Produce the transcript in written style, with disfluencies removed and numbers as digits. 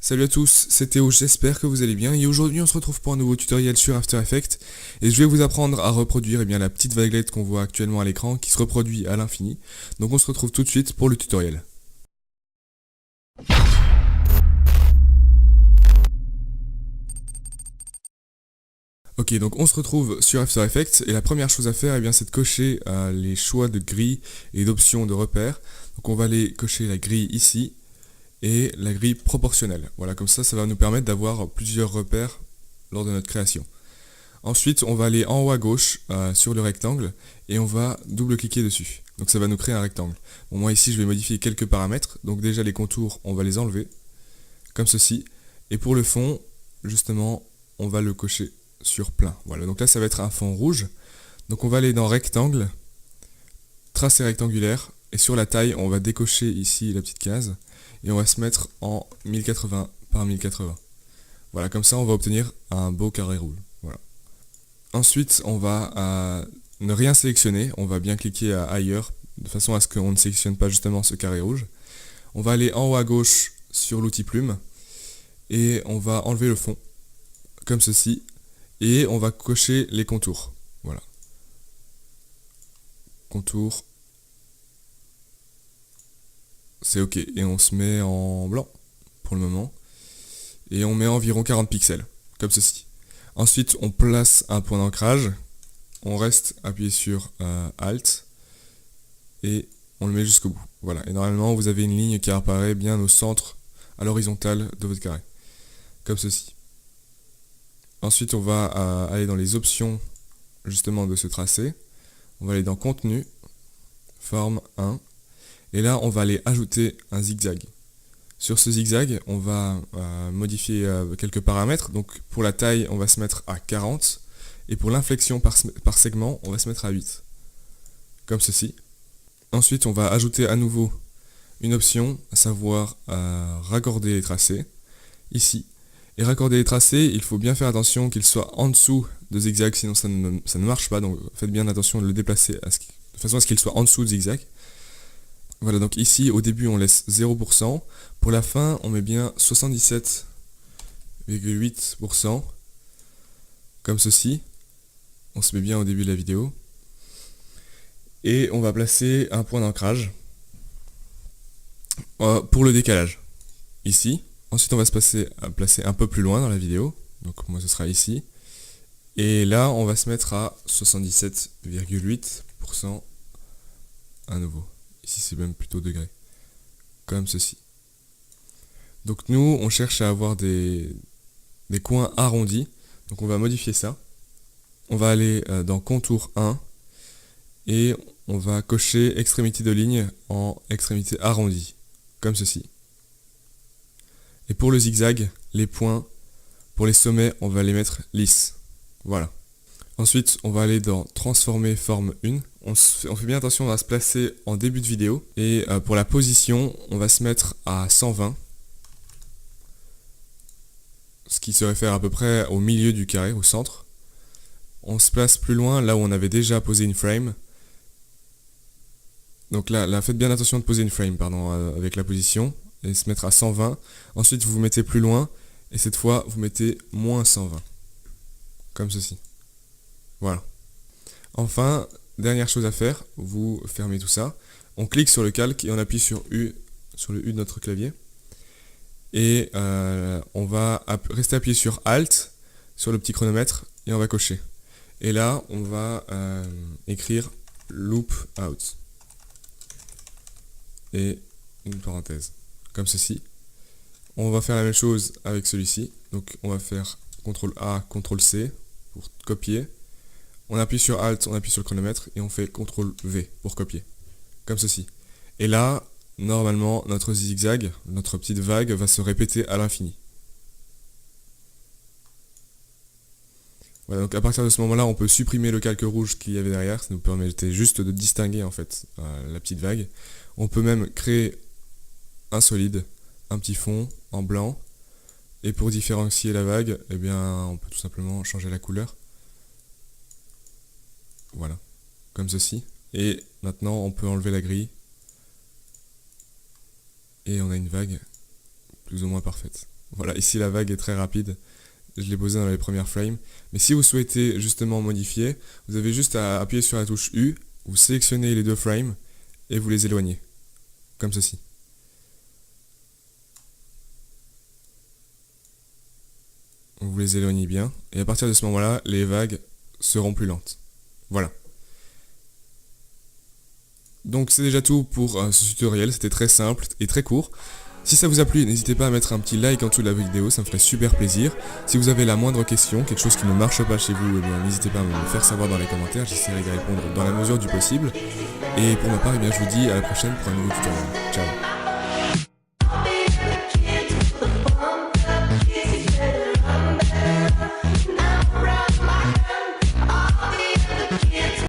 Salut à tous, c'est Théo, j'espère que vous allez bien et aujourd'hui on se retrouve pour un nouveau tutoriel sur After Effects et je vais vous apprendre à reproduire la petite vaguelette qu'on voit actuellement à l'écran qui se reproduit à l'infini. Donc on se retrouve tout de suite pour le tutoriel. Ok, donc on se retrouve sur After Effects et la première chose à faire c'est de cocher les choix de grilles et d'options de repères. Donc on va aller cocher la grille ici et la grille proportionnelle. Voilà, comme ça va nous permettre d'avoir plusieurs repères lors de notre création. Ensuite, on va aller en haut à gauche sur le rectangle et on va double-cliquer dessus. Donc ça va nous créer un rectangle. Bon, moi ici, je vais modifier quelques paramètres. Donc déjà, les contours, on va les enlever, comme ceci. Et pour le fond, justement, on va le cocher sur plein. Voilà, donc là, ça va être un fond rouge. Donc on va aller dans rectangle, tracé rectangulaire. Et sur la taille, on va décocher ici la petite case. Et on va se mettre en 1080 par 1080. Voilà, comme ça, on va obtenir un beau carré rouge. Voilà. Ensuite, on va ne rien sélectionner, on va bien cliquer à ailleurs, de façon à ce qu'on ne sélectionne pas justement ce carré rouge. On va aller en haut à gauche sur l'outil plume, et on va enlever le fond, comme ceci, et on va cocher les contours. Voilà. Contour. C'est ok, et on se met en blanc, pour le moment, et on met environ 40 pixels, comme ceci. Ensuite, on place un point d'ancrage, on reste appuyé sur Alt, et on le met jusqu'au bout. Voilà, et normalement, vous avez une ligne qui apparaît bien au centre, à l'horizontale de votre carré, comme ceci. Ensuite, on va aller dans les options, justement, de ce tracé. On va aller dans Contenu, Forme 1, et là, on va aller ajouter un zigzag. Sur ce zigzag, on va modifier quelques paramètres. Donc pour la taille, on va se mettre à 40. Et pour l'inflexion par segment, on va se mettre à 8. Comme ceci. Ensuite, on va ajouter à nouveau une option, à savoir raccorder les tracés. Ici. Et raccorder les tracés, il faut bien faire attention qu'ils soient en dessous de zigzag, sinon ça ne marche pas. Donc faites bien attention de le déplacer de façon à ce qu'il soit en dessous de zigzag. Voilà, donc ici, au début, on laisse 0%. Pour la fin, on met bien 77,8%. Comme ceci. On se met bien au début de la vidéo. Et on va placer un point d'ancrage pour le décalage. Ici. Ensuite, on va placer un peu plus loin dans la vidéo. Donc moi, ce sera ici. Et là, on va se mettre à 77,8% à nouveau. Ici, c'est même plutôt degrés. Comme ceci. Donc nous, on cherche à avoir des coins arrondis. Donc on va modifier ça. On va aller dans Contour 1. Et on va cocher extrémité de ligne en extrémité arrondie. Comme ceci. Et pour le zigzag, les points, pour les sommets, on va les mettre lisses. Voilà. Ensuite, on va aller dans Transformer forme 1. On fait bien attention à se placer en début de vidéo. Et pour la position, on va se mettre à 120. Ce qui se réfère à peu près au milieu du carré, au centre. On se place plus loin, là où on avait déjà posé une frame. Donc là, faites bien attention de poser une frame, avec la position. Et se mettre à 120. Ensuite, vous vous mettez plus loin. Et cette fois, vous mettez moins 120. Comme ceci. Voilà. Enfin, dernière chose à faire, vous fermez tout ça. On clique sur le calque et on appuie sur U, sur le U de notre clavier. Et on va rester appuyé sur Alt, sur le petit chronomètre, et on va cocher. Et là, on va écrire Loop Out. Et une parenthèse, comme ceci. On va faire la même chose avec celui-ci. Donc on va faire CTRL A, CTRL C pour copier. On appuie sur Alt, on appuie sur le chronomètre et on fait CTRL V pour copier. Comme ceci. Et là, normalement, notre zigzag, notre petite vague, va se répéter à l'infini. Voilà, donc à partir de ce moment-là, on peut supprimer le calque rouge qu'il y avait derrière. Ça nous permettait juste de distinguer en fait la petite vague. On peut même créer un solide, un petit fond en blanc. Et pour différencier la vague, on peut tout simplement changer la couleur. Voilà, comme ceci. Et maintenant, on peut enlever la grille. Et on a une vague plus ou moins parfaite. Voilà, ici la vague est très rapide. Je l'ai posée dans les premières frames. Mais si vous souhaitez justement modifier, vous avez juste à appuyer sur la touche U, vous sélectionnez les deux frames et vous les éloignez. Comme ceci. Vous les éloignez bien. Et à partir de ce moment-là, les vagues seront plus lentes. Voilà. Donc c'est déjà tout pour ce tutoriel. C'était très simple et très court. Si ça vous a plu, n'hésitez pas à mettre un petit like en dessous de la vidéo, ça me ferait super plaisir. Si vous avez la moindre question, quelque chose qui ne marche pas chez vous, eh bien n'hésitez pas à me le faire savoir dans les commentaires, j'essaierai d'y répondre dans la mesure du possible. Et pour ma part, eh bien, je vous dis à la prochaine pour un nouveau tutoriel. Ciao.